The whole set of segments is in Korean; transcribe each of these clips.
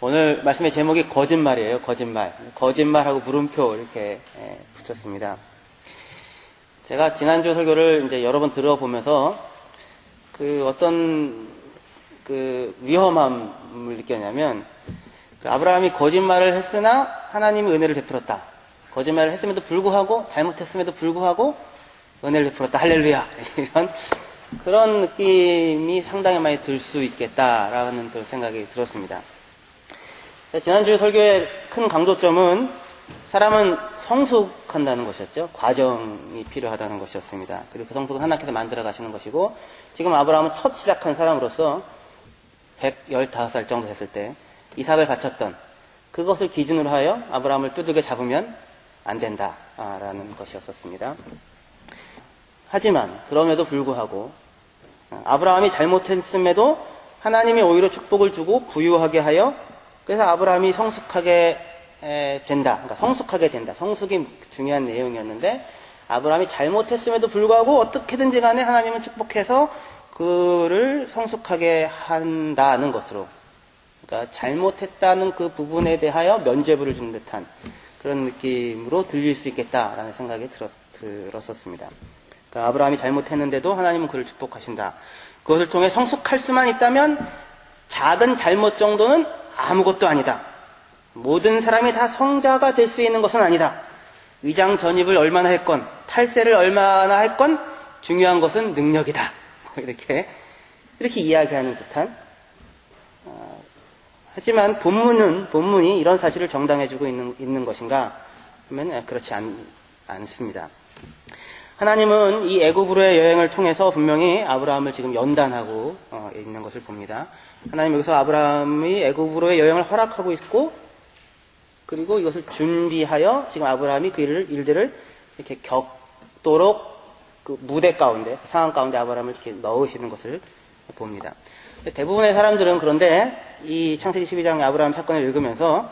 오늘 말씀의 제목이 거짓말이에요. 거짓말. 거짓말하고 물음표 이렇게 붙였습니다. 제가 지난주 설교를 이제 여러 번 들어보면서 어떤 위험함을 느꼈냐면, 아브라함이 거짓말을 했으나 하나님이 은혜를 베풀었다. 거짓말을 했음에도 불구하고, 잘못했음에도 불구하고 은혜를 베풀었다. 할렐루야. 이런 그런 느낌이 상당히 많이 들 수 있겠다라는 그 생각이 들었습니다. 지난주 설교의 큰 강조점은 사람은 성숙한다는 것이었죠. 과정이 필요하다는 것이었습니다. 그리고 그 성숙은 하나님께서 만들어 가시는 것이고, 지금 아브라함은 첫 시작한 사람으로서 115살 정도 됐을 때 이삭을 바쳤던 그것을 기준으로 하여 아브라함을 두들겨 잡으면 안 된다라는 것이었습니다. 하지만 그럼에도 불구하고 아브라함이 잘못했음에도 하나님이 오히려 축복을 주고 부유하게 하여, 그래서 아브라함이 성숙하게 된다. 그러니까 성숙하게 된다. 성숙이 중요한 내용이었는데, 아브라함이 잘못했음에도 불구하고 어떻게든지 간에 하나님은 축복해서 그를 성숙하게 한다는 것으로, 그러니까 잘못했다는 그 부분에 대하여 면죄부를 주는 듯한 그런 느낌으로 들릴 수 있겠다라는 생각이 들었었습니다. 그러니까 아브라함이 잘못했는데도 하나님은 그를 축복하신다. 그것을 통해 성숙할 수만 있다면 작은 잘못 정도는 아무것도 아니다. 모든 사람이 다 성자가 될 수 있는 것은 아니다. 위장 전입을 얼마나 했건, 탈세를 얼마나 했건 중요한 것은 능력이다. 이렇게 이야기하는 듯한. 하지만 본문이 이런 사실을 정당해주고 있는 것인가 하면 그렇지 않습니다. 하나님은 이 애굽으로의 여행을 통해서 분명히 아브라함을 지금 연단하고 있는 것을 봅니다. 하나님 여기서 아브라함이 애굽으로의 여행을 허락하고 있고, 그리고 이것을 준비하여 지금 아브라함이 그 일들을 이렇게 겪도록 그 무대 가운데, 상황 가운데 아브라함을 이렇게 넣으시는 것을 봅니다. 대부분의 사람들은 그런데 이 창세기 12장의 아브라함 사건을 읽으면서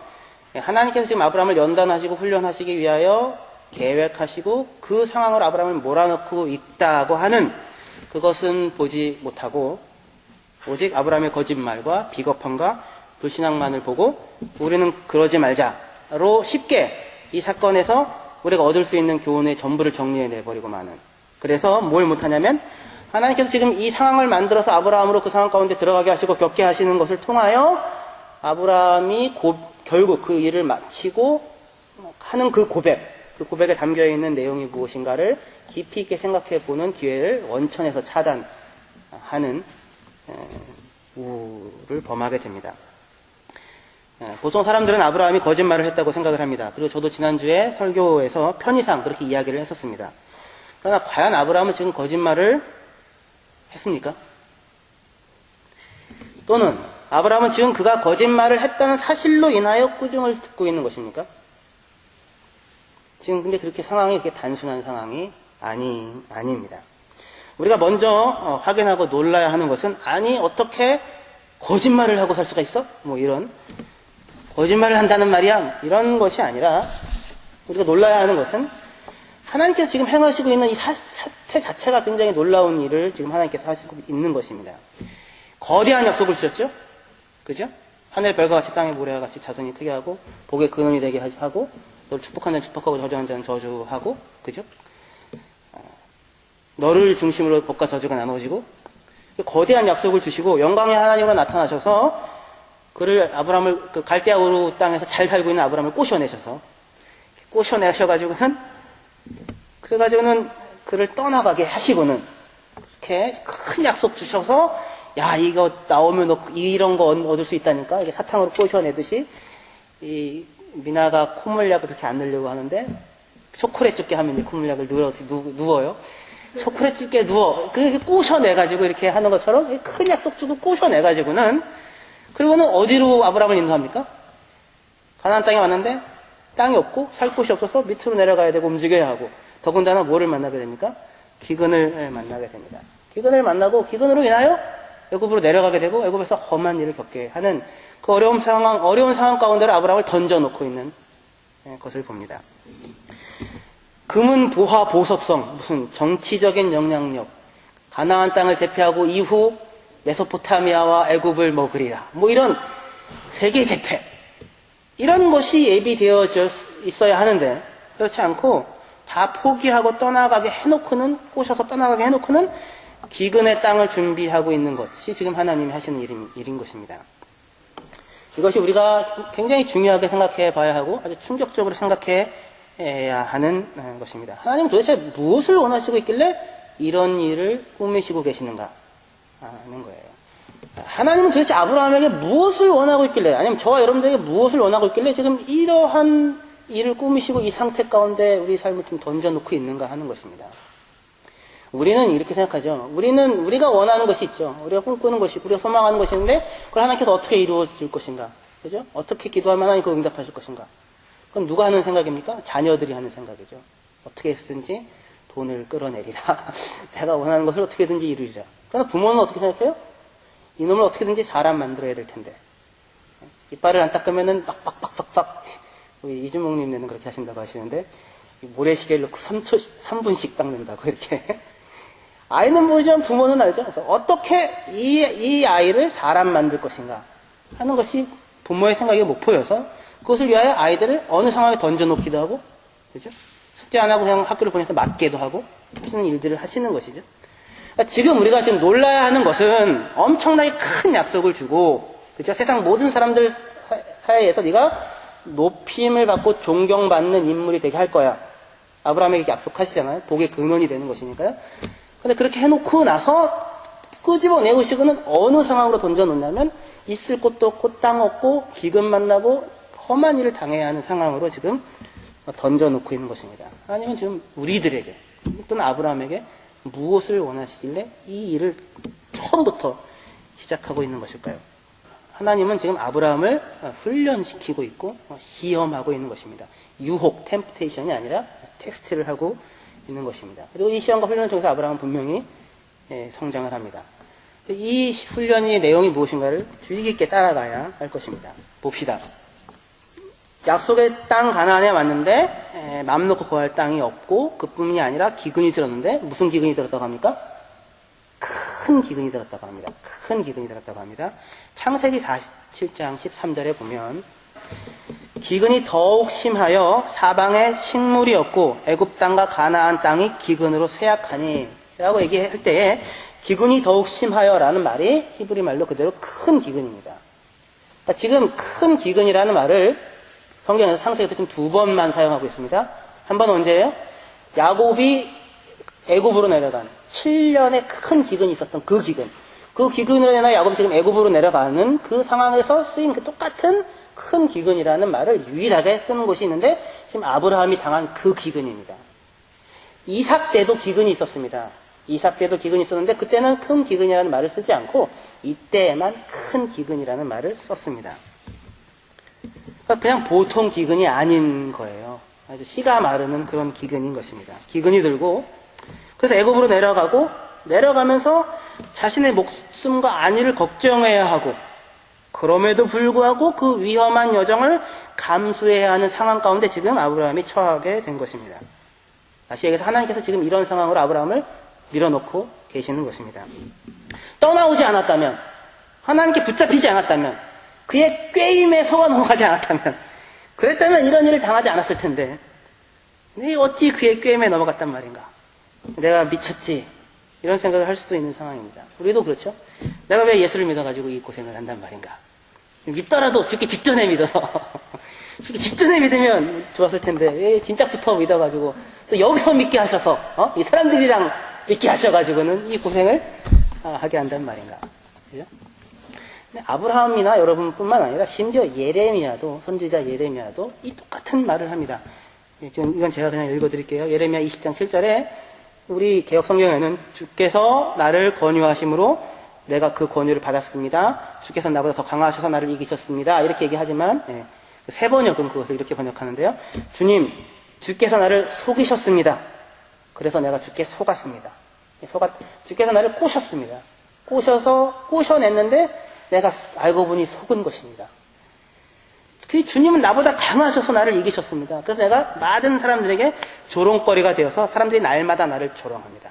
하나님께서 지금 아브라함을 연단하시고 훈련하시기 위하여 계획하시고 그 상황을 아브라함을 몰아넣고 있다고 하는 그것은 보지 못하고, 오직 아브라함의 거짓말과 비겁함과 불신앙만을 보고 우리는 그러지 말자로 쉽게 이 사건에서 우리가 얻을 수 있는 교훈의 전부를 정리해내버리고 마는. 그래서 뭘 못하냐면, 하나님께서 지금 이 상황을 만들어서 아브라함으로 그 상황 가운데 들어가게 하시고 겪게 하시는 것을 통하여 아브라함이 결국 그 일을 마치고 하는 그 고백에 담겨있는 내용이 무엇인가를 깊이 있게 생각해보는 기회를 원천에서 차단하는 우를 범하게 됩니다. 보통 사람들은 아브라함이 거짓말을 했다고 생각을 합니다. 그리고 저도 지난주에 설교에서 편의상 그렇게 이야기를 했었습니다. 그러나 과연 아브라함은 지금 거짓말을 했습니까? 또는 아브라함은 지금 그가 거짓말을 했다는 사실로 인하여 꾸중을 듣고 있는 것입니까? 지금 근데 그렇게 상황이 그렇게 단순한 상황이 아닙니다. 우리가 먼저 확인하고 놀라야 하는 것은, 아니 어떻게 거짓말을 하고 살 수가 있어? 이런 거짓말을 한다는 말이야, 이런 것이 아니라, 우리가 놀라야 하는 것은 하나님께서 지금 행하시고 있는 이 사태 자체가 굉장히 놀라운 일을 지금 하나님께서 하시고 있는 것입니다. 거대한 약속을 주셨죠? 그죠? 하늘 별과 같이 땅의 모래와 같이 자손이 크게 하고, 복의 근원이 되게 하고, 너를 축복하는 자는 축복하고 저주하는 자는 저주하고, 그죠? 너를 중심으로 복과 저주가 나눠지고, 거대한 약속을 주시고 영광의 하나님으로 나타나셔서 그를, 아브라함을 그 갈대아 우르 땅에서 잘 살고 있는 아브라함을 꼬셔내셔가지고는 그를 떠나가게 하시고는 이렇게 큰 약속 주셔서, 야, 이거 나오면 너 이런 거 얻을 수 있다니까, 이게 사탕으로 꼬셔내듯이 이 미나가 콧물약을 그렇게 안 넣으려고 하는데, 초콜릿 줄게 하면 콧물약을 누워요. 초콜릿 줄게 누워. 꼬셔내가지고 이렇게 하는 것처럼 큰 약속 주고 꼬셔내가지고는, 그리고는 어디로 아브라함을 인도합니까? 가나안 땅에 왔는데 땅이 없고 살 곳이 없어서 밑으로 내려가야 되고 움직여야 하고, 더군다나 뭐를 만나게 됩니까? 기근을 만나게 됩니다. 기근을 만나고 기근으로 인하여 애굽으로 내려가게 되고 애굽에서 험한 일을 겪게 하는 그 어려운 상황 가운데로 아브라함을 던져놓고 있는 것을 봅니다. 금은 보화 보석성, 무슨 정치적인 영향력, 가나안 땅을 제패하고 이후 메소포타미아와 애굽을 먹으리라, 이런 세계 재패. 이런 것이 예비되어 있어야 하는데, 그렇지 않고, 다 포기하고 떠나가게 해놓고는, 꼬셔서 떠나가게 해놓고는, 기근의 땅을 준비하고 있는 것이 지금 하나님이 하시는 일인 것입니다. 이것이 우리가 굉장히 중요하게 생각해 봐야 하고, 아주 충격적으로 생각해야 하는 것입니다. 하나님은 도대체 무엇을 원하시고 있길래 이런 일을 꾸미시고 계시는가 하는 거예요. 하나님은 도대체 아브라함에게 무엇을 원하고 있길래, 아니면 저와 여러분들에게 무엇을 원하고 있길래 지금 이러한 일을 꾸미시고 이 상태 가운데 우리 삶을 좀 던져놓고 있는가 하는 것입니다. 우리는 이렇게 생각하죠. 우리가 원하는 것이 있죠. 우리가 꿈꾸는 것이, 우리가 소망하는 것이 있는데, 그걸 하나님께서 어떻게 이루어질 것인가. 그죠? 어떻게 기도하면 하나님 그걸 응답하실 것인가. 그럼 누가 하는 생각입니까? 자녀들이 하는 생각이죠. 어떻게 했든지 돈을 끌어내리라. 내가 원하는 것을 어떻게든지 이루리라. 그러나 부모는 어떻게 생각해요? 이놈을 어떻게든지 사람 만들어야 될 텐데. 이빨을 안 닦으면은 빡빡빡빡빡. 우리 이준목님네는 그렇게 하신다고 하시는데, 모래시계를 넣고 3분씩 닦는다고 이렇게. 아이는 모르지만 부모는 알죠. 그래서 어떻게 이 아이를 사람 만들 것인가 하는 것이 부모의 생각이 목표여서 그것을 위하여 아이들을 어느 상황에 던져놓기도 하고, 그죠? 숙제 안 하고 그냥 학교를 보내서 맞게도 하고 하시는 일들을 하시는 것이죠. 그러니까 지금 우리가 지금 놀라야 하는 것은 엄청나게 큰 약속을 주고, 그죠? 세상 모든 사람들 사이에서 네가 높임을 받고 존경받는 인물이 되게 할 거야. 아브라함에게 약속하시잖아요. 복의 근원이 되는 것이니까요. 근데 그렇게 해놓고 나서 끄집어내우시고는 어느 상황으로 던져놓냐면 있을 곳도 없고 땅 없고 기근 만나고 험한 일을 당해야 하는 상황으로 지금 던져놓고 있는 것입니다. 아니면 지금 우리들에게 또는 아브라함에게 무엇을 원하시길래 이 일을 처음부터 시작하고 있는 것일까요? 하나님은 지금 아브라함을 훈련시키고 있고 시험하고 있는 것입니다. 유혹, 템프테이션이 아니라 텍스트를 하고 있는 것입니다. 그리고 이 시험과 훈련을 통해서 아브라함은 분명히 성장을 합니다. 이 훈련의 내용이 무엇인가를 주의 깊게 따라가야 할 것입니다. 봅시다. 약속의 땅 가나안에 왔는데 맘 놓고 거할 땅이 없고 그뿐이 아니라 기근이 들었는데 무슨 기근이 들었다고 합니까? 큰 기근이 들었다고 합니다. 큰 기근이 들었다고 합니다. 창세기 47장 13절에 보면 기근이 더욱 심하여 사방에 식물이 없고 애굽 땅과 가나안 땅이 기근으로 쇠약하니 라고 얘기할 때에 기근이 더욱 심하여 라는 말이 히브리 말로 그대로 큰 기근입니다. 그러니까 지금 큰 기근이라는 말을 성경에서 창세기에서 지금 2번만 사용하고 있습니다. 한 번 언제예요? 야곱이 애굽으로 내려간 7년의 큰 기근이 있었던 그 기근. 그 기근으로 인해 야곱이 지금 애굽으로 내려가는 그 상황에서 쓰인 그 똑같은 큰 기근이라는 말을 유일하게 쓰는 곳이 있는데 지금 아브라함이 당한 그 기근입니다. 이삭 때도 기근이 있었습니다. 이삭 때도 기근이 있었는데 그때는 큰 기근이라는 말을 쓰지 않고 이때에만 큰 기근이라는 말을 썼습니다. 그러니까 그냥 보통 기근이 아닌 거예요. 아주 씨가 마르는 그런 기근인 것입니다. 기근이 들고 그래서 애굽으로 내려가면서 자신의 목숨과 안위를 걱정해야 하고 그럼에도 불구하고 그 위험한 여정을 감수해야 하는 상황 가운데 지금 아브라함이 처하게 된 것입니다. 다시 얘기해서 하나님께서 지금 이런 상황으로 아브라함을 밀어놓고 계시는 것입니다. 떠나오지 않았다면, 하나님께 붙잡히지 않았다면, 그의 꾀임에 속아 넘어가지 않았다면, 그랬다면 이런 일을 당하지 않았을 텐데, 어찌 그의 꾀임에 넘어갔단 말인가? 내가 미쳤지? 이런 생각을 할 수도 있는 상황입니다. 우리도 그렇죠? 내가 왜 예수를 믿어가지고 이 고생을 한단 말인가? 믿더라도 죽기 직전에 믿어서 죽기 직전에 믿으면 좋았을 텐데 진짜부터 믿어가지고 또 여기서 믿게 하셔서 이 사람들이랑 믿게 하셔가지고는 이 고생을 하게 한단 말인가? 그죠? 아브라함이나 여러분뿐만 아니라 심지어 예레미야도 선지자 예레미야도 이 똑같은 말을 합니다. 이건 제가 그냥 읽어드릴게요. 예레미야 20장 7절에 우리 개역 성경에는 주께서 나를 권유하심으로 내가 그 권유를 받았습니다. 주께서 나보다 더 강하셔서 나를 이기셨습니다. 이렇게 얘기하지만 새 번역은 그것을 이렇게 번역하는데요. 주님, 주께서 나를 속이셨습니다. 그래서 내가 주께 속았습니다. 주께서 나를 꼬셨습니다. 꼬셔냈는데 내가 알고 보니 속은 것입니다. 그 주님은 나보다 강하셔서 나를 이기셨습니다. 그래서 내가 많은 사람들에게 조롱거리가 되어서 사람들이 날마다 나를 조롱합니다.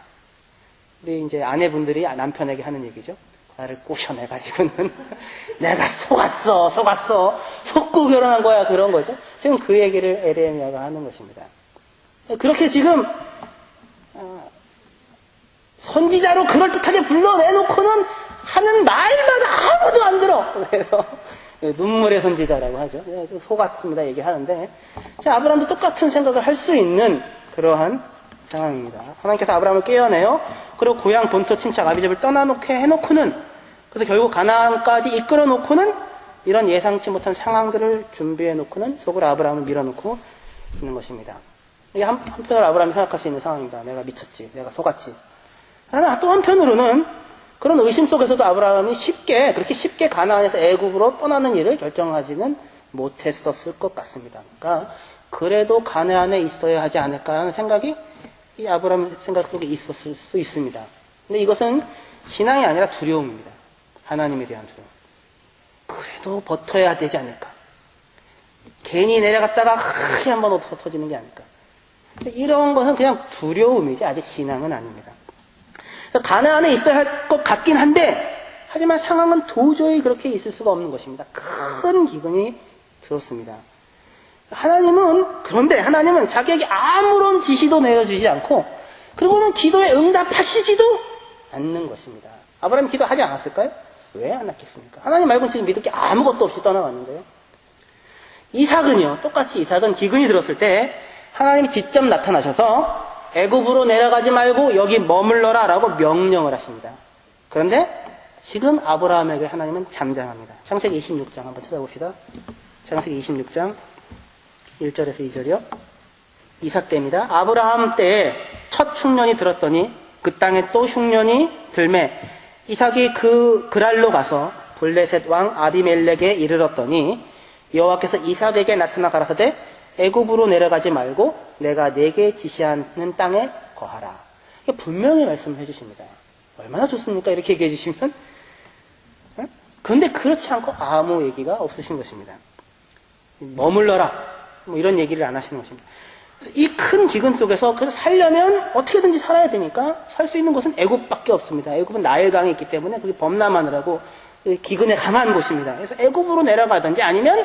우리 이제 아내분들이 남편에게 하는 얘기죠. 나를 꼬셔내가지고는 내가 속고 결혼한 거야. 그런 거죠. 지금 그 얘기를 에레미야가 하는 것입니다. 그렇게 지금 선지자로 그럴듯하게 불러내놓고는 하는 말마다 아무도 안 들어. 그래서 눈물의 선지자라고 하죠. 속았습니다 얘기하는데, 자, 아브라함도 똑같은 생각을 할 수 있는 그러한 상황입니다. 하나님께서 아브라함을 깨어내요. 그리고 고향 본토 친척 아비집을 떠나놓게 해놓고는, 그래서 결국 가나안까지 이끌어놓고는 이런 예상치 못한 상황들을 준비해놓고는 속으로 아브라함을 밀어놓고 있는 것입니다. 이게 한편으로 아브라함이 생각할 수 있는 상황입니다. 내가 미쳤지, 내가 속았지. 하나 또 한편으로는 그런 의심 속에서도 아브라함이 그렇게 쉽게 가나안에서 애굽으로 떠나는 일을 결정하지는 못했었을 것 같습니다. 그러니까 그래도 가나안에 있어야 하지 않을까라는 생각이 이 아브라함의 생각 속에 있었을 수 있습니다. 근데 이것은 신앙이 아니라 두려움입니다. 하나님에 대한 두려움. 그래도 버텨야 되지 않을까. 괜히 내려갔다가 크게 한번 터지는 게 아닐까. 이런 것은 그냥 두려움이지 아직 신앙은 아닙니다. 가나안에 있어야 할 것 같긴 한데, 하지만 상황은 도저히 그렇게 있을 수가 없는 것입니다. 큰 기근이 들었습니다. 그런데 하나님은 자기에게 아무런 지시도 내려주지 않고, 그리고는 기도에 응답하시지도 않는 것입니다. 아브라함이 기도하지 않았을까요? 왜 안 했겠습니까? 하나님 말고는 지금 믿을 게 아무것도 없이 떠나갔는데요. 이삭은요, 똑같이 이삭은 기근이 들었을 때 하나님이 직접 나타나셔서 애굽으로 내려가지 말고 여기 머물러라 라고 명령을 하십니다. 그런데 지금 아브라함에게 하나님은 잠잠합니다. 창세기 26장 한번 찾아봅시다. 창세기 26장 1절에서 2절이요. 이삭 때입니다. 아브라함 때에 첫 흉년이 들었더니 그 땅에 또 흉년이 들매 이삭이 그 그랄로 가서 블레셋 왕 아비멜렉에 이르렀더니 여호와께서 이삭에게 나타나 가라사대 애굽으로 내려가지 말고 내가 네게 지시하는 땅에 거하라. 분명히 말씀을 해주십니다. 얼마나 좋습니까? 이렇게 얘기해 주시면. 그런데 그렇지 않고 아무 얘기가 없으신 것입니다. 머물러라. 뭐 이런 얘기를 안 하시는 것입니다. 이 큰 기근 속에서 그래서 살려면 어떻게든지 살아야 되니까 살 수 있는 곳은 애굽밖에 없습니다. 애굽은 나일강이 있기 때문에 그게 범람하느라고 기근에 강한 곳입니다. 그래서 애굽으로 내려가든지 아니면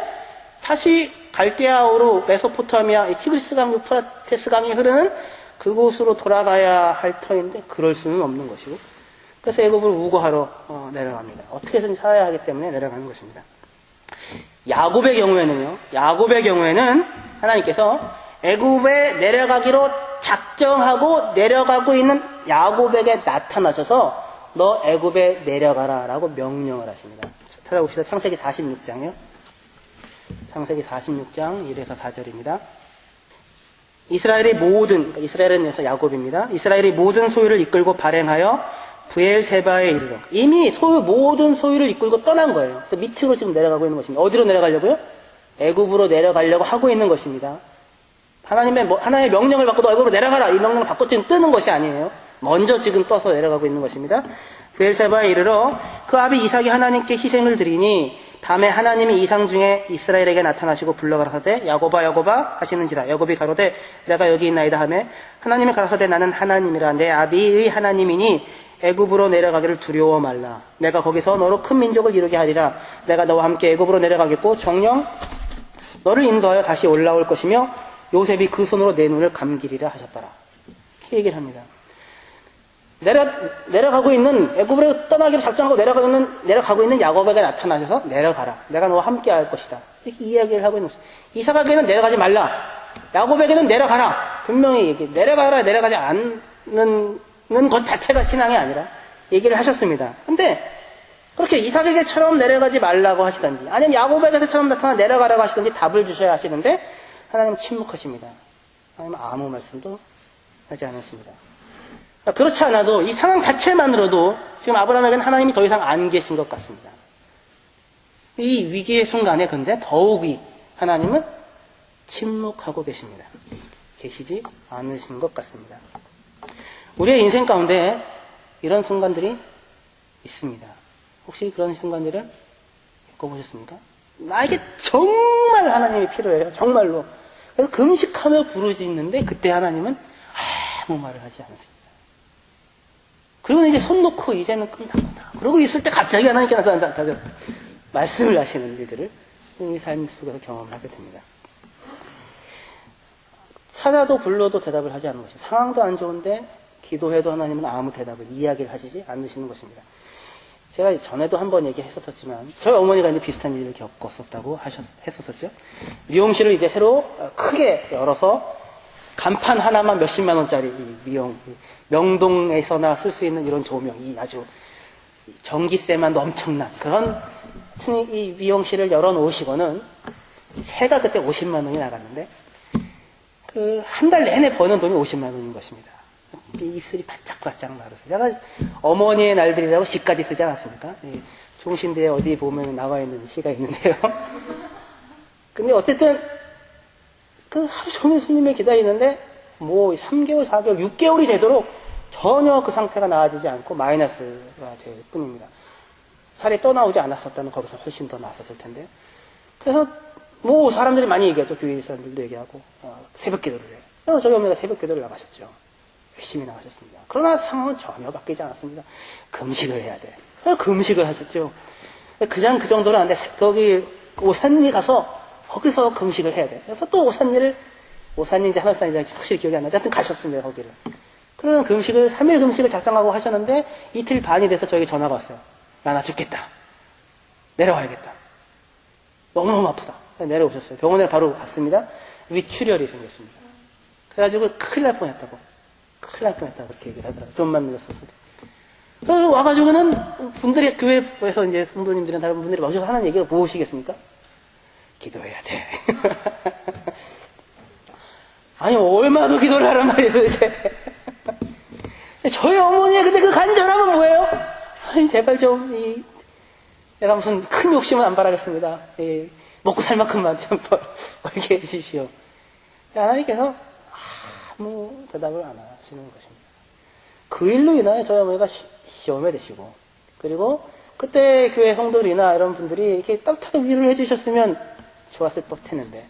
다시 갈대아우로 메소포타미아 티그리스강, 유프라테스강이 흐르는 그곳으로 돌아가야 할 터인데 그럴 수는 없는 것이고, 그래서 애굽으로 우거하러 내려갑니다. 어떻게든 살아야 하기 때문에 내려가는 것입니다. 야곱의 경우에는 하나님께서 애굽에 내려가기로 작정하고 내려가고 있는 야곱에게 나타나셔서 너 애굽에 내려가라 라고 명령을 하십니다. 찾아봅시다. 창세기 46장이요. 창세기 46장 1에서 4절입니다. 이스라엘은 여기서 야곱입니다. 이스라엘이 모든 소유를 이끌고 발행하여 브엘세바에 이르러 이미 모든 소유를 이끌고 떠난 거예요. 그래서 밑으로 지금 내려가고 있는 것입니다. 어디로 내려가려고요? 애굽으로 내려가려고 하고 있는 것입니다. 하나의 명령을 받고 너 애굽으로 내려가라. 이 명령을 받고 지금 뜨는 것이 아니에요. 먼저 지금 떠서 내려가고 있는 것입니다. 브엘세바에 이르러 그 아비 이삭이 하나님께 희생을 드리니 밤에 하나님이 이상 중에 이스라엘에게 나타나시고 불러가라사대 야곱아 야곱아 하시는지라. 야곱이 가로되 내가 여기 있나이다 하매 하나님이 가라사대 나는 하나님이라 내 아비의 하나님이니 애굽으로 내려가기를 두려워 말라. 내가 거기서 너로 큰 민족을 이루게 하리라. 내가 너와 함께 애굽으로 내려가겠고 정녕 너를 인도하여 다시 올라올 것이며 요셉이 그 손으로 내 눈을 감기리라 하셨더라. 이렇게 얘기를 합니다. 내려가고 있는 애굽으로 떠나기로 작정하고 내려가고 있는 야곱에게 나타나셔서 내려가라. 내가 너와 함께 할 것이다. 이렇게 이야기를 하고 있는 것입니다. 이삭에게는 내려가지 말라. 야곱에게는 내려가라. 분명히 내려가라 내려가지 않는 것 자체가 신앙이 아니라 얘기를 하셨습니다. 근데 그렇게 이삭에게처럼 내려가지 말라고 하시든지 아니면 야곱에게처럼 나타나 내려가라고 하시든지 답을 주셔야 하시는데 하나님 침묵하십니다. 하나님 아무 말씀도 하지 않으십니다. 그렇지 않아도 이 상황 자체만으로도 지금 아브라함에게는 하나님이 더 이상 안 계신 것 같습니다. 이 위기의 순간에 근데 더욱이 하나님은 침묵하고 계십니다. 계시지 않으신 것 같습니다. 우리의 인생 가운데 이런 순간들이 있습니다. 혹시 그런 순간들을 겪어보셨습니까? 나에게 정말 하나님이 필요해요. 정말로. 그래서 금식하며 부르짖는데 그때 하나님은 아무 말을 하지 않으십니다. 그리고 이제 손 놓고 이제는 끝나구나. 그러고 있을 때 갑자기 하나님께 나타나서 말씀을 하시는 일들을 이 삶 속에서 경험하게 됩니다. 찾아도 불러도 대답을 하지 않는 것입니다. 상황도 안 좋은데 기도해도 하나님은 아무 대답을 이야기를 하시지 않으시는 것입니다. 제가 전에도 한번 얘기했었지만 저희 어머니가 이제 비슷한 일을 겪었었다고 했었었죠. 미용실을 이제 새로 크게 열어서 간판 하나만 몇십만 원짜리 명동에서나 쓸 수 있는 이런 조명이 아주 전기세만 엄청난 그런 이 미용실을 열어놓으시고는 세가 그때 50만 원이 나갔는데 그 한 달 내내 버는 돈이 50만 원인 것입니다. 입술이 바짝바짝 마르서 제가 어머니의 날들이라고 시까지 쓰지 않았습니까? 종신대에 어디 보면 나와 있는 시가 있는데요. 근데 어쨌든 그 하루 종일 손님을 기다리는데 뭐 3개월, 4개월, 6개월이 되도록 전혀 그 상태가 나아지지 않고 마이너스가 될 뿐입니다. 살이 떠나오지 않았었다면 거기서 훨씬 더 나았었을 텐데. 그래서 뭐 사람들이 많이 얘기하죠. 교회 사람들도 얘기하고 새벽 기도를 해요. 그래서 저희 어머니가 새벽 기도를 나가셨죠. 열심히 나가셨습니다. 그러나 상황은 전혀 바뀌지 않았습니다. 금식을 해야 돼. 금식을 하셨죠. 그냥 그 정도는 안 돼. 거기 오산리 가서 거기서 금식을 해야 돼. 그래서 또 오산리인지 하늘산인지 확실히 기억이 안 나는데 하여튼 가셨습니다. 거기를. 그러면 3일 금식을 작정하고 하셨는데 이틀 반이 돼서 저에게 전화가 왔어요. 야, 나 죽겠다. 내려와야겠다. 너무너무 아프다. 내려오셨어요. 병원에 바로 갔습니다. 위출혈이 생겼습니다. 그래가지고 큰일 날 뻔했다고. 그렇게 얘기를 하더라고요. 좀만 늦었었어도. 와가지고는 분들이 교회에서 이제 성도님들이나 다른 분들이 와셔서 하는 얘기가 무엇이겠습니까? 기도해야 돼. 아니, 얼마나 더 기도를 하란 말이에요, 도대체. 저희 어머니의 근데 그 간절함은 뭐예요? 아니, 제발 좀, 내가 무슨 큰 욕심은 안 바라겠습니다. 먹고 살 만큼만 좀 벌게 해주십시오. 하나님께서 아무 대답을 안 하시는 것입니다. 그 일로 인하여 저희 어머니가 시험에 드시고, 그리고 그때 교회 성도들이나 이런 분들이 이렇게 따뜻하게 위로를 해주셨으면 좋았을 법 했는데,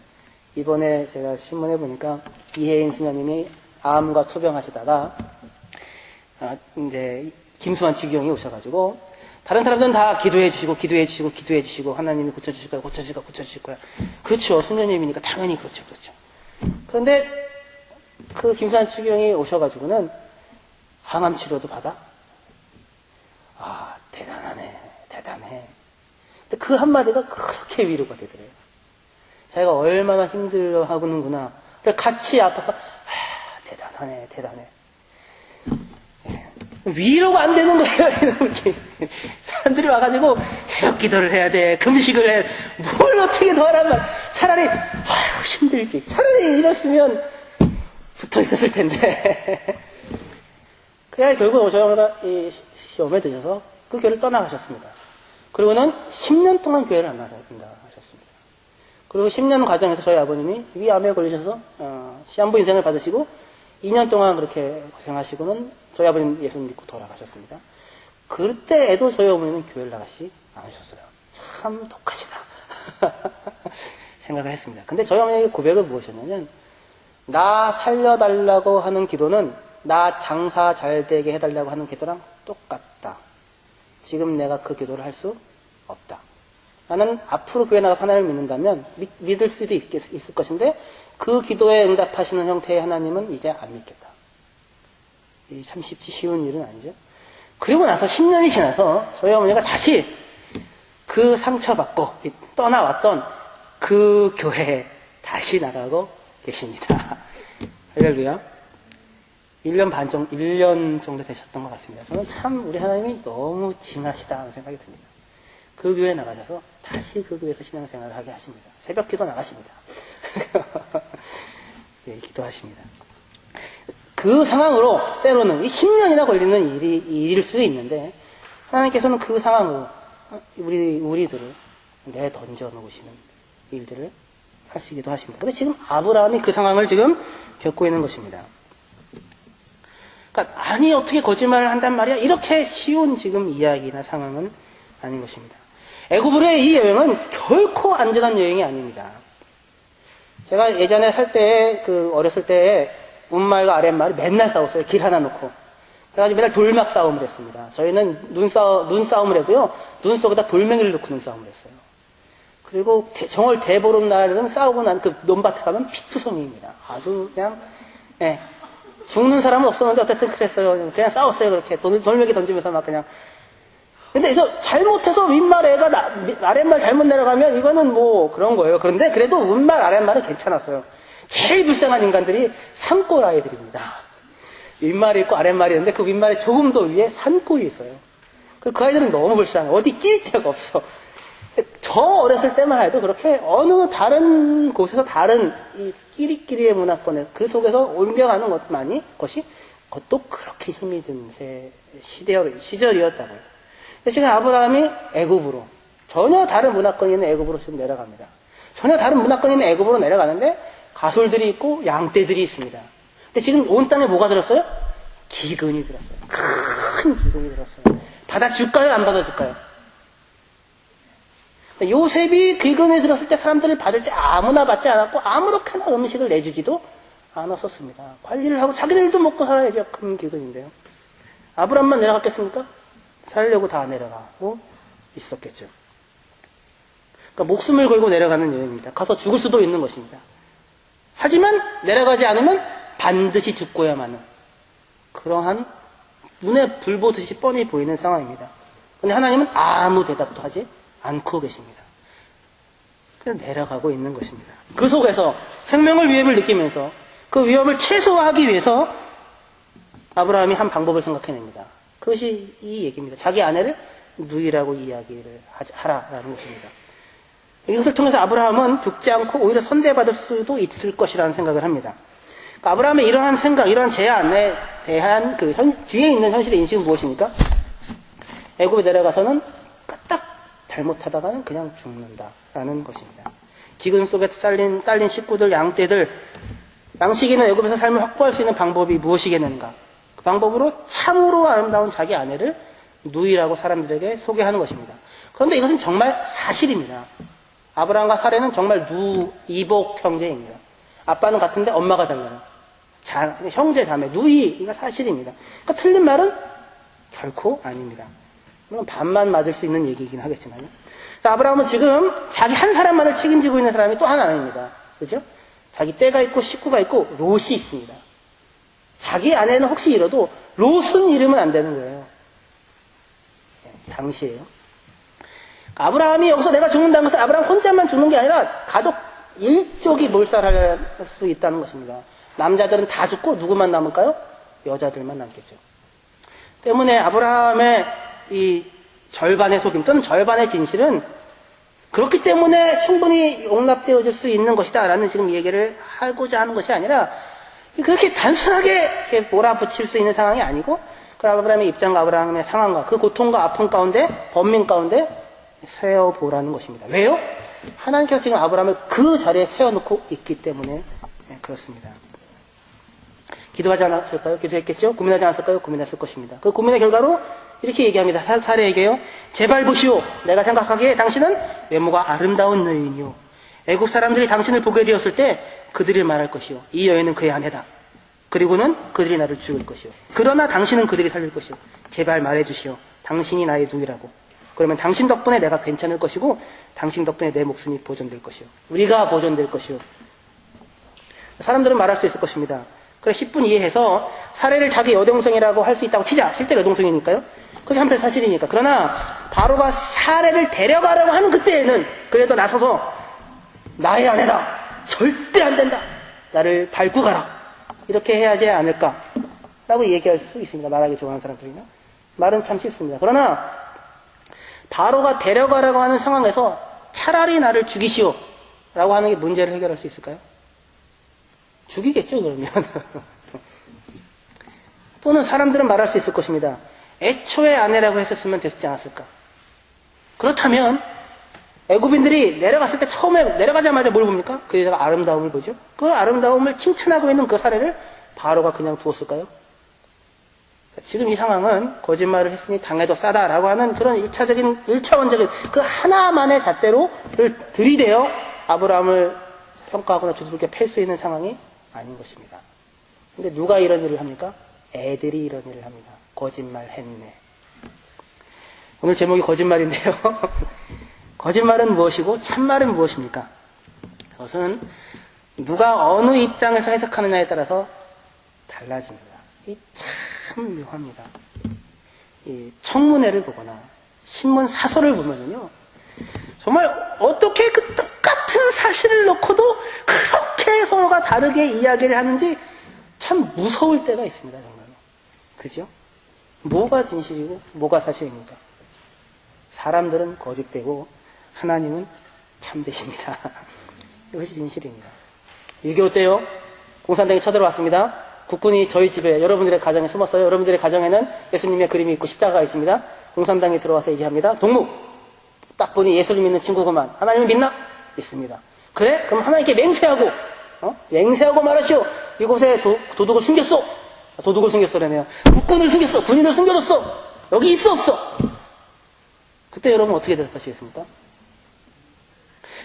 이번에 제가 신문에 보니까 이혜인 수녀님이 암과 투병하시다가, 이제 김수환 주기경이 오셔가지고, 다른 사람들은 다 기도해 주시고, 하나님이 고쳐주실 거야. 그렇죠. 수녀님이니까 당연히 그렇죠. 그런데 그 김수환 주기경이 오셔가지고는 항암 치료도 받아? 대단해. 근데 그 한마디가 그렇게 위로가 되더래요. 자기가 얼마나 힘들어 하고는구나. 그래서 같이 아파서, 대단하네. 위로가 안 되는 거예요. 사람들이 와가지고 새벽 기도를 해야 돼. 금식을 해. 뭘 어떻게 더 하란 말. 차라리 힘들지. 차라리 이랬으면 붙어 있었을 텐데. 그래야 결국 저희 어머니가 이 시험에 드셔서 그 교회를 떠나가셨습니다. 그리고는 10년 동안 교회를 안 나가신다 하셨습니다. 그리고 10년 과정에서 저희 아버님이 위암에 걸리셔서 시한부 인생을 받으시고 2년 동안 그렇게 고생하시고는 저희 아버님 예수님 믿고 돌아가셨습니다. 그때에도 저희 어머니는 교회를 나가시지 않으셨어요. 참 독하시다 생각을 했습니다. 근데 저희 어머니의 고백은 무엇이었냐면, 나 살려달라고 하는 기도는 나 장사 잘 되게 해달라고 하는 기도랑 똑같다. 지금 내가 그 기도를 할 수 없다. 나는 앞으로 교회 나가서 하나님을 믿는다면 믿을 수도 있을 것인데 그 기도에 응답하시는 형태의 하나님은 이제 안 믿겠다. 참 쉬운 일은 아니죠. 그리고 나서 10년이 지나서 저희 어머니가 다시 그 상처받고 떠나왔던 그 교회에 다시 나가고 계십니다. 할렐루야. 1년 정도 되셨던 것 같습니다. 저는 참 우리 하나님이 너무 진하시다 하는 생각이 듭니다. 그 교회에 나가셔서 다시 그 교회에서 신앙생활을 하게 하십니다. 새벽 기도 나가십니다. 예, 기도하십니다. 그 상황으로 때로는 10년이나 걸리는 일일 수도 있는데 하나님께서는 그 상황으로 우리들을 내던져 놓으시는 일들을 하시기도 하십니다. 근데 지금 아브라함이 그 상황을 지금 겪고 있는 것입니다. 그러니까 아니 어떻게 거짓말을 한단 말이야? 이렇게 쉬운 지금 이야기나 상황은 아닌 것입니다. 애굽으로의 이 여행은 결코 안전한 여행이 아닙니다. 제가 예전에 살 때, 어렸을 때, 운말과 아랫말이 맨날 싸웠어요. 길 하나 놓고. 그래가지고 맨날 돌막 싸움을 했습니다. 저희는 눈싸움을 해도요, 눈 속에다 돌멩이를 넣고 눈싸움을 했어요. 그리고 정월 대보름 날은 싸우고 난 그 논밭에 가면 피투성이입니다. 아주 그냥, 예. 죽는 사람은 없었는데 어쨌든 그랬어요. 그냥 싸웠어요. 그렇게 돌멩이 던지면서 막 그냥. 근데 그래서 잘못해서 윗말 애가 아랫말 잘못 내려가면 이거는 뭐 그런 거예요. 그런데 그래도 윗말 아랫말은 괜찮았어요. 제일 불쌍한 인간들이 산골 아이들입니다. 윗말이 있고 아랫말이 있는데 그 윗말에 조금 더 위에 산골이 있어요. 그 아이들은 너무 불쌍해. 어디 낄 데가 없어. 저 어렸을 때만 해도 그렇게 어느 다른 곳에서 다른 이 끼리끼리의 문화권에 그 속에서 옮겨가는 것도 그렇게 힘이 든 시절이었다고요. 지금 아브라함이 애굽으로 전혀 다른 문화권이 있는 애굽으로 지금 내려갑니다. 전혀 다른 문화권이 있는 애굽으로 내려가는데 가솔들이 있고 양떼들이 있습니다. 근데 지금 온 땅에 뭐가 들었어요? 기근이 들었어요. 큰 기근이 들었어요. 받아줄까요? 안 받아줄까요? 요셉이 기근에 들었을 때 사람들을 받을 때 아무나 받지 않았고 아무렇게나 음식을 내주지도 않았었습니다. 관리를 하고 자기들도 먹고 살아야죠. 큰 기근인데요. 아브라함만 내려갔겠습니까? 살려고 다 내려가고 있었겠죠. 그러니까 목숨을 걸고 내려가는 여행입니다. 가서 죽을 수도 있는 것입니다. 하지만 내려가지 않으면 반드시 죽고야만 하는 그러한 눈에 불 보듯이 뻔히 보이는 상황입니다. 그런데 하나님은 아무 대답도 하지 않고 계십니다. 그냥 내려가고 있는 것입니다. 그 속에서 생명을 위협을 느끼면서 그 위협을 최소화하기 위해서 아브라함이 한 방법을 생각해냅니다. 그것이 이 얘기입니다. 자기 아내를 누이라고 이야기를 하라라는 것입니다. 이것을 통해서 아브라함은 죽지 않고 오히려 선대받을 수도 있을 것이라는 생각을 합니다. 그러니까 아브라함의 이러한 생각, 이러한 제안에 대한 뒤에 있는 현실의 인식은 무엇입니까? 애굽에 내려가서는 까딱 잘못하다가는 그냥 죽는다라는 것입니다. 기근 속에 딸린 식구들, 양떼들, 양식 있는 애굽에서 삶을 확보할 수 있는 방법이 무엇이겠는가? 그 방법으로 참으로 아름다운 자기 아내를 누이라고 사람들에게 소개하는 것입니다. 그런데 이것은 정말 사실입니다. 아브라함과 사례는 정말 이복 형제입니다. 아빠는 같은데 엄마가 달라요. 형제 자매, 누이, 이거 사실입니다. 그러니까 틀린 말은 결코 아닙니다. 물론 반만 맞을 수 있는 얘기이긴 하겠지만요. 아브라함은 지금 자기 한 사람만을 책임지고 있는 사람이 또 하나 아닙니다. 그죠? 자기 떼가 있고 식구가 있고 롯이 있습니다. 자기 아내는 혹시 잃어도 롯은 잃으면 안 되는 거예요. 당시에요. 아브라함이 여기서 내가 죽는다는 것은 아브라함 혼자만 죽는 게 아니라 가족 일족이 몰살할 수 있다는 것입니다. 남자들은 다 죽고 누구만 남을까요? 여자들만 남겠죠. 때문에 아브라함의 이 절반의 속임 또는 절반의 진실은 그렇기 때문에 충분히 용납되어질 수 있는 것이다 라는 지금 얘기를 하고자 하는 것이 아니라 그렇게 단순하게 몰아붙일 수 있는 상황이 아니고 그 아브라함의 입장과 아브라함의 상황과 그 고통과 아픔 가운데 번민 가운데 세워보라는 것입니다. 왜요? 하나님께서 지금 아브라함을 그 자리에 세워놓고 있기 때문에 그렇습니다. 기도하지 않았을까요? 기도했겠죠? 고민하지 않았을까요? 고민했을 것입니다. 그 고민의 결과로 이렇게 얘기합니다. 사례에게요. 제발 보시오. 내가 생각하기에 당신은 외모가 아름다운 여인이요. 애국 사람들이 당신을 보게 되었을 때 그들이 말할 것이요. 이 여인은 그의 아내다. 그리고는 그들이 나를 죽일 것이요. 그러나 당신은 그들이 살릴 것이요. 제발 말해주시오. 당신이 나의 누이라고. 그러면 당신 덕분에 내가 괜찮을 것이고 당신 덕분에 내 목숨이 보존될 것이요. 우리가 보존될 것이요. 사람들은 말할 수 있을 것입니다. 그래 10분 이해해서 사례를 자기 여동생이라고 할 수 있다고 치자. 실제 여동생이니까요. 그게 한편 사실이니까. 그러나 바로가 사례를 데려가라고 하는 그때에는 그래도 나서서 나의 아내다. 절대 안 된다. 나를 밟고 가라. 이렇게 해야 하지 않을까 라고 얘기할 수 있습니다. 말하기 좋아하는 사람들이면. 말은 참 쉽습니다. 그러나 바로가 데려가라고 하는 상황에서 차라리 나를 죽이시오 라고 하는 게 문제를 해결할 수 있을까요? 죽이겠죠 그러면. 또는 사람들은 말할 수 있을 것입니다. 애초에 아내라고 했었으면 됐지 않았을까. 그렇다면 애굽인들이 내려갔을 때 처음에 내려가자마자 뭘 봅니까? 그 여자가 아름다움을 보죠. 그 아름다움을 칭찬하고 있는 그 사례를 바로가 그냥 두었을까요? 지금 이 상황은 거짓말을 했으니 당해도 싸다라고 하는 그런 1차원적인 그 하나만의 잣대로를 들이대어 아브라함을 평가하거나 두들겨 팰 수 있는 상황이 아닌 것입니다. 근데 누가 이런 일을 합니까? 애들이 이런 일을 합니다. 거짓말했네. 오늘 제목이 거짓말인데요. 거짓말은 무엇이고 참말은 무엇입니까? 그것은 누가 어느 입장에서 해석하느냐에 따라서 달라집니다. 이 참 묘합니다. 이 청문회를 보거나 신문 사설을 보면요, 정말 어떻게 그 똑같은 사실을 놓고도 그렇게 서로가 다르게 이야기를 하는지 참 무서울 때가 있습니다, 정말로. 그죠? 뭐가 진실이고 뭐가 사실입니까? 사람들은 거짓되고 하나님은 참되십니다. 이것이 진실입니다. 6.25 때요, 공산당이 쳐들어왔습니다. 국군이 저희 집에, 여러분들의 가정에 숨었어요. 여러분들의 가정에는 예수님의 그림이 있고 십자가가 있습니다. 공산당이 들어와서 얘기합니다. 동무, 딱 보니 예수를 믿는 친구구만. 하나님을 믿나? 믿습니다. 그래? 그럼 하나님께 맹세하고, 맹세하고 말하시오. 이곳에 도둑을 숨겼어. 도둑을 숨겼어라네요. 국군을 숨겼어. 군인을 숨겨뒀어. 여기 있어 없어? 그때 여러분 어떻게 대답하시겠습니까?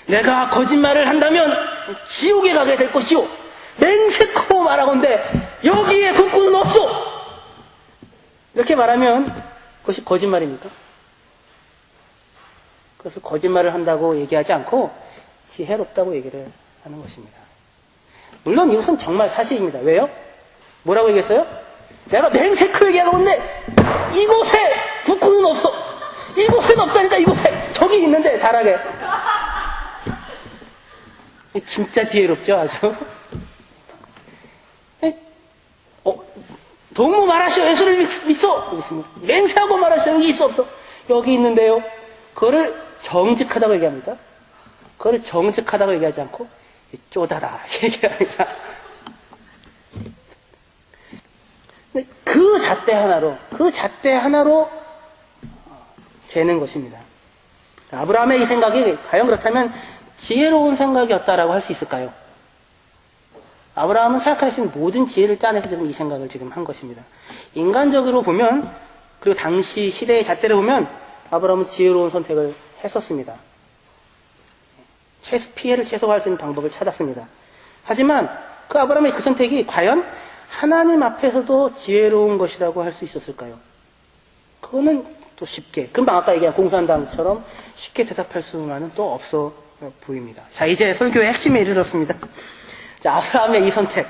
내가 거짓말을 한다면 지옥에 가게 될 것이오. 맹세코 말하건대 여기에 국군은 없어. 이렇게 말하면 그것이 거짓말입니까? 그것을 거짓말을 한다고 얘기하지 않고 지혜롭다고 얘기를 하는 것입니다. 물론 이것은 정말 사실입니다. 왜요? 뭐라고 얘기했어요? 내가 맹세코 얘기하건대 이곳에 국군은 없어. 이곳엔 없다니까. 이곳에 저기 있는데 다락에. 진짜 지혜롭죠, 아주. 동무 말하시오. 예수를 믿어. 믿습니다. 맹세하고 말하시오. 여기 있어 없어? 여기 있는데요. 그거를 정직하다고 얘기합니다. 그거를 정직하다고 얘기하지 않고 쪼다라 얘기합니다. 그 잣대 하나로 재는 것입니다. 아브라함의 이 생각이 과연 그렇다면 지혜로운 생각이었다라고 할 수 있을까요? 아브라함은 생각할 수 있는 모든 지혜를 짜내서 지금 이 생각을 지금 한 것입니다. 인간적으로 보면, 그리고 당시 시대의 잣대를 보면 아브라함은 지혜로운 선택을 했었습니다. 피해를 최소화할 수 있는 방법을 찾았습니다. 하지만 그 아브라함의 그 선택이 과연 하나님 앞에서도 지혜로운 것이라고 할 수 있었을까요? 그거는 또 쉽게, 금방 아까 얘기한 공산당처럼 쉽게 대답할 수만은 또 없어 보입니다. 자, 이제 설교의 핵심에 이르렀습니다. 자, 아브라함의 이 선택,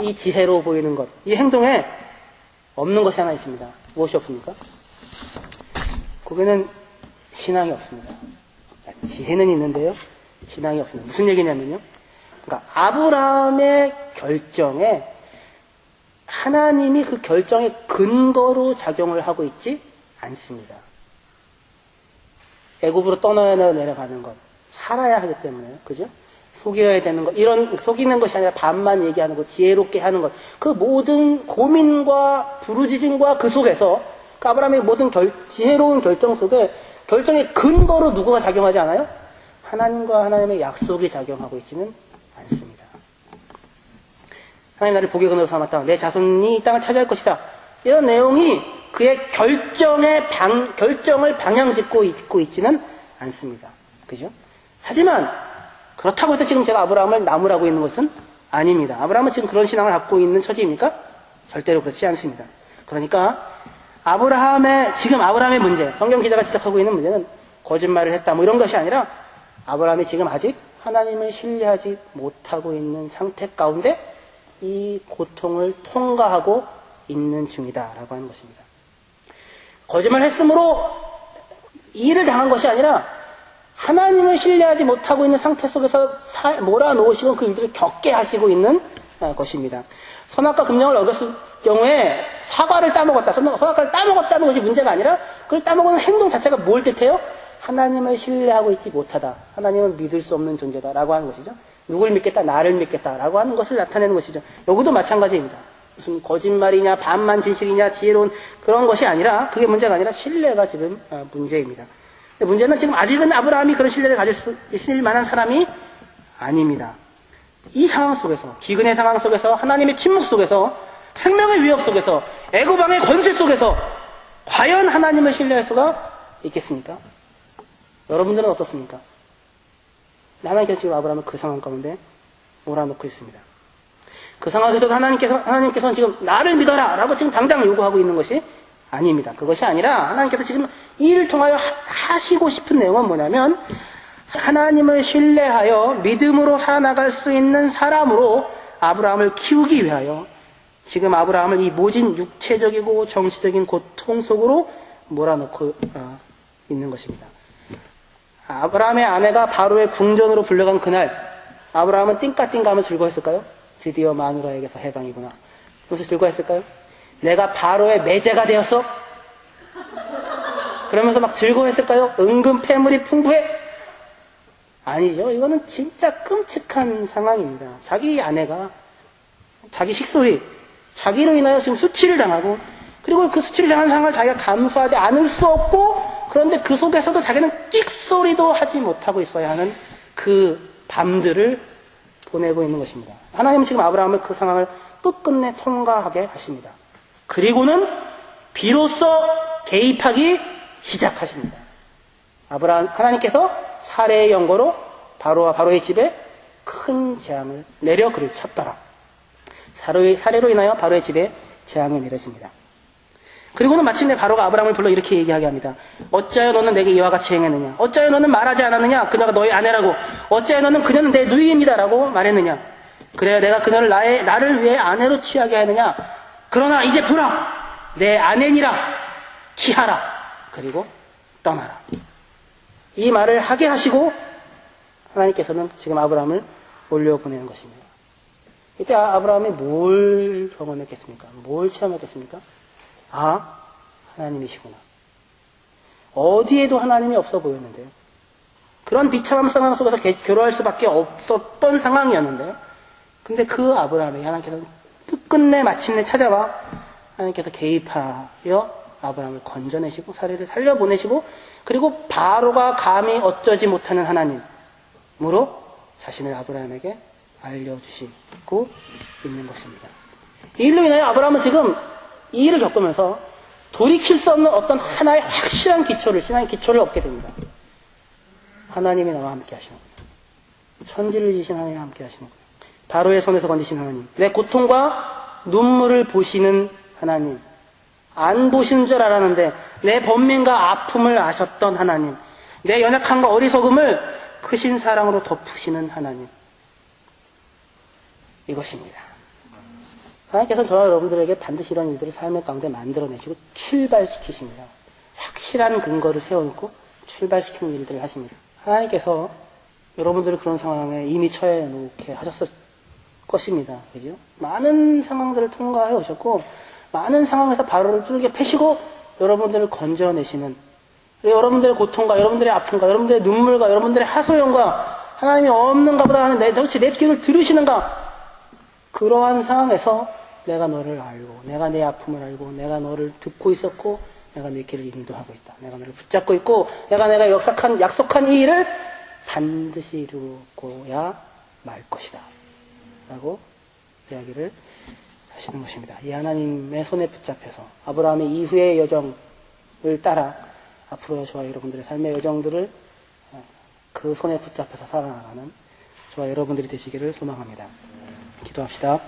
이 지혜로 보이는 것, 이 행동에 없는 것이 하나 있습니다. 무엇이 없습니까? 거기는 신앙이 없습니다. 지혜는 있는데요, 신앙이 없습니다. 무슨 얘기냐면요, 그러니까 아브라함의 결정에 하나님이 그 결정의 근거로 작용을 하고 있지 않습니다. 애굽으로 떠나내려가는 것, 살아야 하기 때문에요. 그죠? 속여야 되는 것, 이런 속이는 것이 아니라 반만 얘기하는 것, 지혜롭게 하는 것, 그 모든 고민과 부르짖음과 그 속에서 그 아브라함의 모든 지혜로운 결정 속에 결정의 근거로 누구가 작용하지 않아요? 하나님과 하나님의 약속이 작용하고 있지는 않습니다. 하나님 나를 복의 근원으로 삼았다. 내 자손이 이 땅을 차지할 것이다. 이런 내용이 그의 결정을 방향짓고 있고 있지는 않습니다. 그죠? 하지만 그렇다고 해서 지금 제가 아브라함을 나무라고 있는 것은 아닙니다. 아브라함은 지금 그런 신앙을 갖고 있는 처지입니까? 절대로 그렇지 않습니다. 그러니까 지금 아브라함의 문제, 성경 기자가 지적하고 있는 문제는 거짓말을 했다 뭐 이런 것이 아니라 아브라함이 지금 아직 하나님을 신뢰하지 못하고 있는 상태 가운데 이 고통을 통과하고 있는 중이다라고 하는 것입니다. 거짓말을 했으므로 이 일을 당한 것이 아니라 하나님을 신뢰하지 못하고 있는 상태 속에서 몰아놓으시고 그 일들을 겪게 하시고 있는 것입니다. 선악과 금령을 어겼을 경우에 사과를 따먹었다. 선악과를 따먹었다는 것이 문제가 아니라 그걸 따먹는 행동 자체가 뭘 뜻해요? 하나님을 신뢰하고 있지 못하다. 하나님은 믿을 수 없는 존재다라고 하는 것이죠. 누굴 믿겠다? 나를 믿겠다라고 하는 것을 나타내는 것이죠. 여기도 마찬가지입니다. 무슨 거짓말이냐, 반만 진실이냐, 지혜로운 그런 것이 아니라, 그게 문제가 아니라 신뢰가 지금 문제입니다. 문제는 지금 아직은 아브라함이 그런 신뢰를 가질 수 있을 만한 사람이 아닙니다. 이 상황 속에서, 기근의 상황 속에서, 하나님의 침묵 속에서, 생명의 위협 속에서, 애굽 왕의 권세 속에서 과연 하나님을 신뢰할 수가 있겠습니까? 여러분들은 어떻습니까? 하나님께서 지금 아브라함을 그 상황 가운데 몰아넣고 있습니다. 그 상황에서도 하나님께서는 지금 나를 믿어라! 라고 지금 당장 요구하고 있는 것이 아닙니다. 그것이 아니라 하나님께서 지금 이를 통하여 하시고 싶은 내용은 뭐냐면 하나님을 신뢰하여 믿음으로 살아나갈 수 있는 사람으로 아브라함을 키우기 위하여 지금 아브라함을 이 모진 육체적이고 정치적인 고통 속으로 몰아넣고 있는 것입니다. 아브라함의 아내가 바로의 궁전으로 불려간 그날 아브라함은 띵까띵까 하면 즐거웠을까요? 드디어 마누라에게서 해방이구나. 무슨 즐거웠을까요? 내가 바로의 매제가 되었어? 그러면서 막 즐거웠을까요? 은근 패물이 풍부해? 아니죠. 이거는 진짜 끔찍한 상황입니다. 자기 아내가 자기 식솔이 자기로 인하여 지금 수치를 당하고 그리고 그 수치를 당한 상황을 자기가 감수하지 않을 수 없고 그런데 그 속에서도 자기는 끽소리도 하지 못하고 있어야 하는 그 밤들을 보내고 있는 것입니다. 하나님은 지금 아브라함을 그 상황을 끝끝내 통과하게 하십니다. 그리고는 비로소 개입하기 시작하십니다. 하나님께서 사례의 연고로 바로와 바로의 집에 큰 재앙을 내려 그를 쳤더라. 사례로 인하여 바로의 집에 재앙이 내려집니다. 그리고는 마침내 바로가 아브라함을 불러 이렇게 얘기하게 합니다. 어찌하여 너는 내게 이와 같이 행했느냐? 어찌하여 너는 말하지 않았느냐? 그녀가 너의 아내라고. 어찌하여 너는 그녀는 내 누이입니다라고 말했느냐? 그래야 내가 그녀를 나를 위해 아내로 취하게 하느냐? 그러나 이제 보라! 내 아내니라! 취하라! 그리고 떠나라. 이 말을 하게 하시고 하나님께서는 지금 아브라함을 올려보내는 것입니다. 이때 아브라함이 뭘 경험했겠습니까? 뭘 체험했겠습니까? 아, 하나님이시구나. 어디에도 하나님이 없어 보였는데요. 그런 비참한 상황 속에서 교류할 수밖에 없었던 상황이었는데요. 근데 그 아브라함에게 하나님께서 끝끝내 마침내 찾아와 하나님께서 개입하여 아브라함을 건져내시고 사례를 살려보내시고 그리고 바로가 감히 어쩌지 못하는 하나님으로 자신을 아브라함에게 알려주시고 있는 것입니다. 이 일로 인하여 아브라함은 지금 이 일을 겪으면서 돌이킬 수 없는 어떤 하나의 확실한 기초를, 신앙의 기초를 얻게 됩니다. 하나님이 나와 함께 하시는 거예요. 천지를 지신 하나님이 함께 하시는 거예요. 바로의 손에서 건지신 하나님. 내 고통과 눈물을 보시는 하나님. 안 보시는 줄 알았는데 내 번민과 아픔을 아셨던 하나님. 내 연약함과 어리석음을 크신 사랑으로 덮으시는 하나님. 이것입니다. 하나님께서는 저와 여러분들에게 반드시 이런 일들을 삶의 가운데 만들어내시고 출발시키십니다. 확실한 근거를 세워놓고 출발시키는 일들을 하십니다. 하나님께서 여러분들을 그런 상황에 이미 처해 놓게 하셨을 것입니다. 그죠? 많은 상황들을 통과해 오셨고 많은 상황에서 바로를 뚫게 패시고 여러분들을 건져내시는 여러분들의 고통과 여러분들의 아픔과 여러분들의 눈물과 여러분들의 하소연과 하나님이 없는가 보다 하는 도대체 내 기도를 들으시는가 그러한 상황에서 내가 너를 알고 내가 내 아픔을 알고 내가 너를 듣고 있었고 내가 내 길을 인도하고 있다. 내가 너를 붙잡고 있고 내가 약속한 이 일을 반드시 이루고야 말 것이다. 라고 이야기를 하시는 것입니다. 이 하나님의 손에 붙잡혀서 아브라함의 이후의 여정을 따라 앞으로 저와 여러분들의 삶의 여정들을 그 손에 붙잡혀서 살아나가는 저와 여러분들이 되시기를 소망합니다. 기도합시다.